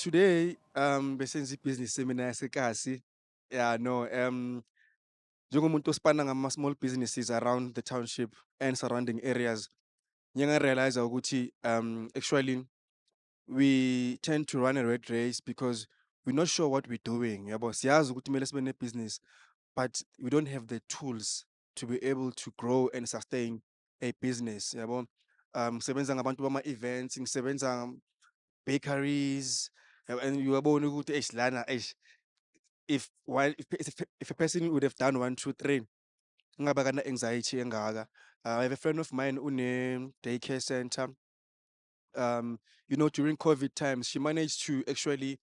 Today, besenza business seminar yaseKasi. Yeah, no, njengomuntu osipana ngama-small businesses around the township and surrounding areas, ngike ngarealize ukuthi actually we tend to run a rat race because we're not sure what we're doing. Yabo, siyazi ukuthi kumele sibe business, but we don't have the tools to be able to grow and sustain a business. Yabo, ngisebenza ngabantu bama-events, ngisebenza bakeries, and uyabona ukuthi eish lana eish if a person would have done one, two, three, ngaba kana anxiety engaka. I have a friend of mine une daycare center. During COVID times, she managed to actually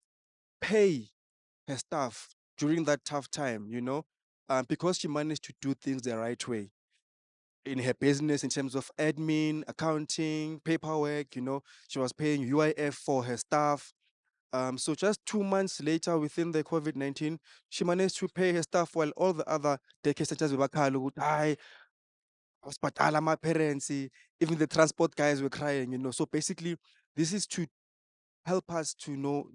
pay her staff during that tough time, because she managed to do things the right way in her business in terms of admin, accounting, paperwork. She was paying UIF for her staff. So just 2 months later, within the COVID-19, she managed to pay her staff while all the other daycare centers were I hospital, my parents, even the transport guys were crying. So basically, this is to help us to know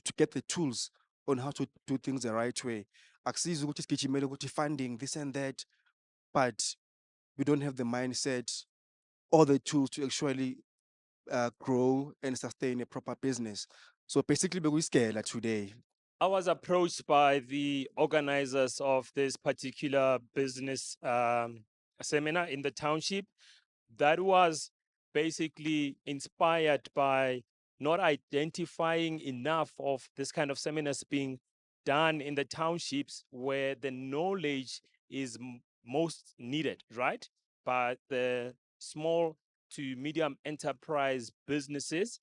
to get the tools on how to do things the right way. Akusizi ukuthi sigijimele ukuthi funding, this and that, but we don't have the mindset or the tools to actually grow and sustain a proper business. So basically, we're scared today. I was approached by the organizers of this particular business seminar in the township that was basically inspired by not identifying enough of this kind of seminars being done in the townships where the knowledge is most needed, right? But the small to medium enterprise businesses,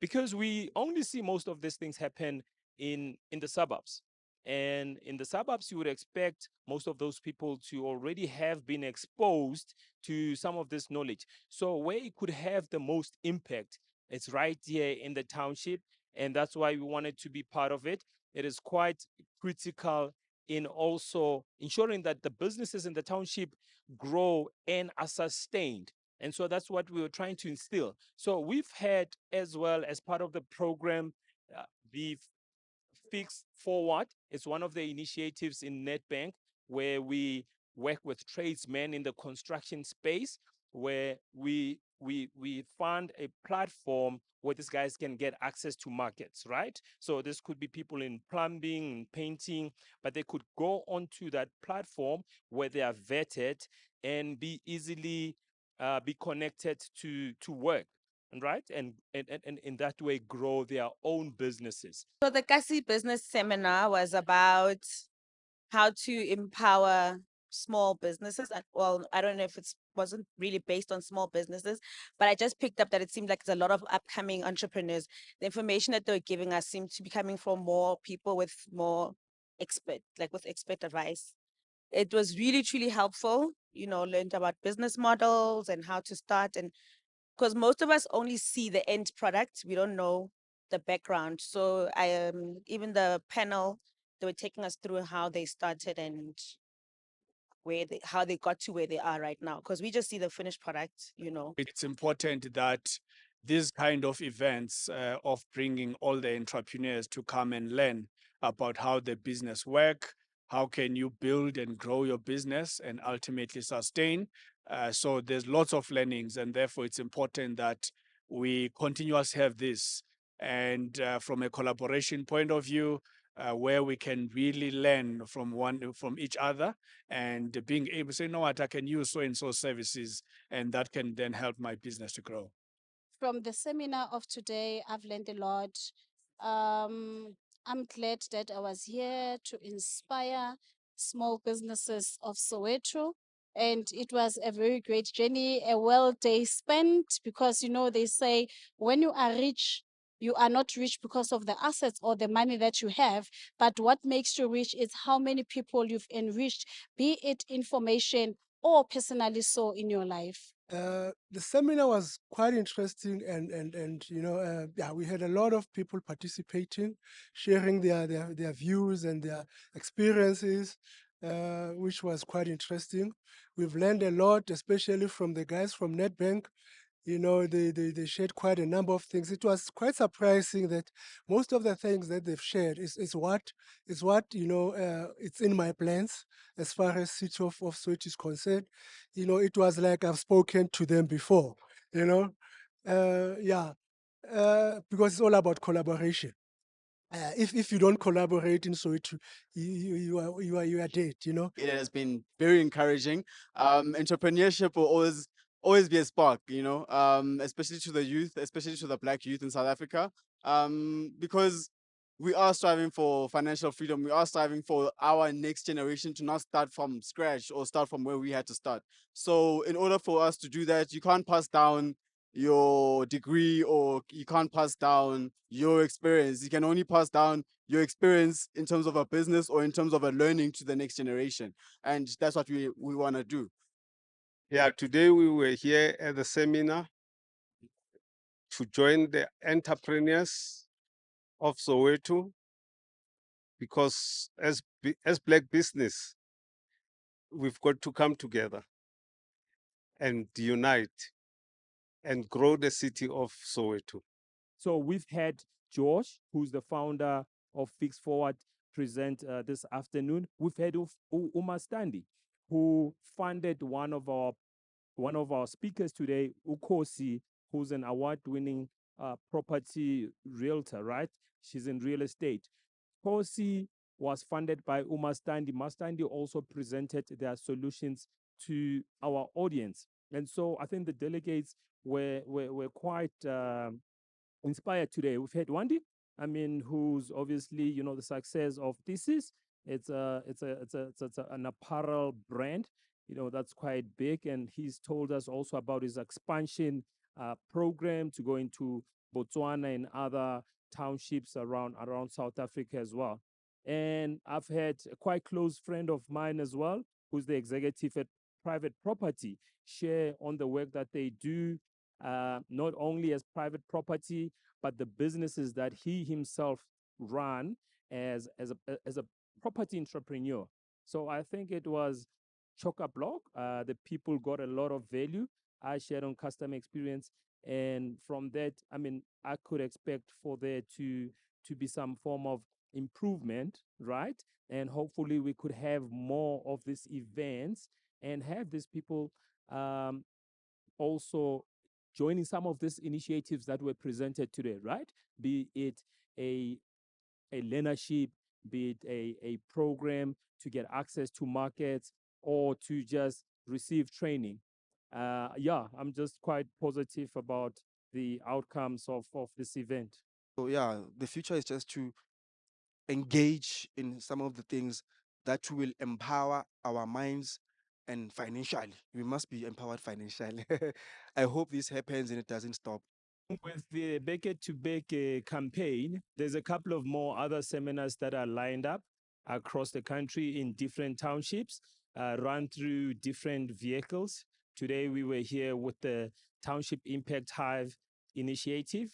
because we only see most of these things happen in the suburbs, and in the suburbs you would expect most of those people to already have been exposed to some of this knowledge. So where it could have the most impact, it's right here in the township, and that's why we wanted to be part of it. It is quite critical in also ensuring that the businesses in the township grow and are sustained. And so that's what we were trying to instill. So we've had, as well as part of the program, the Fix Forward. It's one of the initiatives in NetBank where we work with tradesmen in the construction space, where we fund a platform where these guys can get access to markets, right? So this could be people in plumbing and painting, but they could go onto that platform where they are vetted and be easily be connected to work, right? And in that way grow their own businesses. So the Kasi Business Seminar was about how to empower small businesses. Well, I don't know if it wasn't really based on small businesses, but I just picked up that it seemed like there's a lot of upcoming entrepreneurs. The information that they were giving us seemed to be coming from more people with more with expert advice. It was really, truly helpful, learned about business models and how to start. And because most of us only see the end product, we don't know the background. So even the panel, they were taking us through how they started and how they got to where they are right now, because we just see the finished product. It's important that these kind of events of bringing all the entrepreneurs to come and learn about how the business work, how can you build and grow your business and ultimately sustain. So there's lots of learnings, and therefore it's important that we continuously have this. And from a collaboration point of view, where we can really learn from each other, and being able to say, no, what I can use so and so services, and that can then help my business to grow. From the seminar of today, I've learned a lot. I'm glad that I was here to inspire small businesses of Soweto. And it was a very great journey, a well day spent, because, they say when you are rich, you are not rich because of the assets or the money that you have, but what makes you rich is how many people you've enriched, be it information or personally so in your life. The seminar was quite interesting, and yeah, we had a lot of people participating, sharing their views and their experiences, which was quite interesting. We've learned a lot, especially from the guys from NetBank. You know, they shared quite a number of things. It was quite surprising that most of the things that they've shared is what it's in my plans as far as City of Soweto is concerned. You know, it was like I've spoken to them before. You know, yeah, because it's all about collaboration. If you don't collaborate in Soweto, you are dead. You know. It has been very encouraging. Entrepreneurship will always be a spark, especially to the youth, especially to the Black youth in South Africa, because we are striving for financial freedom. We are striving for our next generation to not start from scratch or start from where we had to start. So, in order for us to do that, you can't pass down your degree or you can't pass down your experience. You can only pass down your experience in terms of a business or in terms of a learning to the next generation. And that's what we want to do. Yeah, today we were here at the seminar to join the entrepreneurs of Soweto because as Black business, we've got to come together and unite and grow the city of Soweto. So we've had Josh, who's the founder of Fix Forward, present this afternoon. We've had Uma Standi, who funded one of our speakers today, Ukosi, who's an award-winning property realtor, right? She's in real estate. Kosi was funded by Umastandi. Mastandi also presented their solutions to our audience. And so I think the delegates were quite inspired today. We've had Wandi, who's obviously, the success of Thesis. It's an apparel brand, that's quite big. And he's told us also about his expansion program to go into Botswana and other townships around South Africa as well. And I've had a quite close friend of mine as well, who's the executive at Private Property, share on the work that they do, not only as private property, but the businesses that he himself ran as a property entrepreneur. So I think it was chock-a-block. The people got a lot of value. I shared on customer experience, and from that, I could expect for there to be some form of improvement, right? And hopefully, we could have more of these events and have these people also joining some of these initiatives that were presented today, right? Be it a learnership, be it a program to get access to markets or to just receive training. Yeah, I'm just quite positive about the outcomes of this event. So yeah, the future is just to engage in some of the things that will empower our minds and financially. We must be empowered financially. I hope this happens and it doesn't stop. With the Becket to Bake campaign, there's a couple of more other seminars that are lined up across the country in different townships, run through different vehicles. Today, we were here with the Township Impact Hive initiative,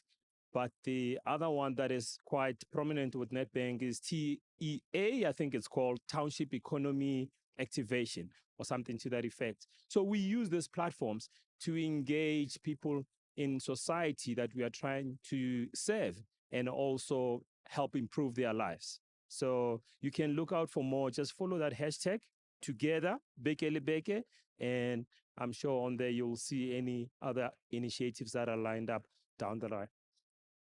but the other one that is quite prominent with Nedbank is TEA, I think it's called Township Economy Activation or something to that effect. So we use these platforms to engage people in society that we are trying to serve and also help improve their lives. So you can look out for more. Just follow that hashtag together, Bekele Beke, and I'm sure on there you'll see any other initiatives that are lined up down the line.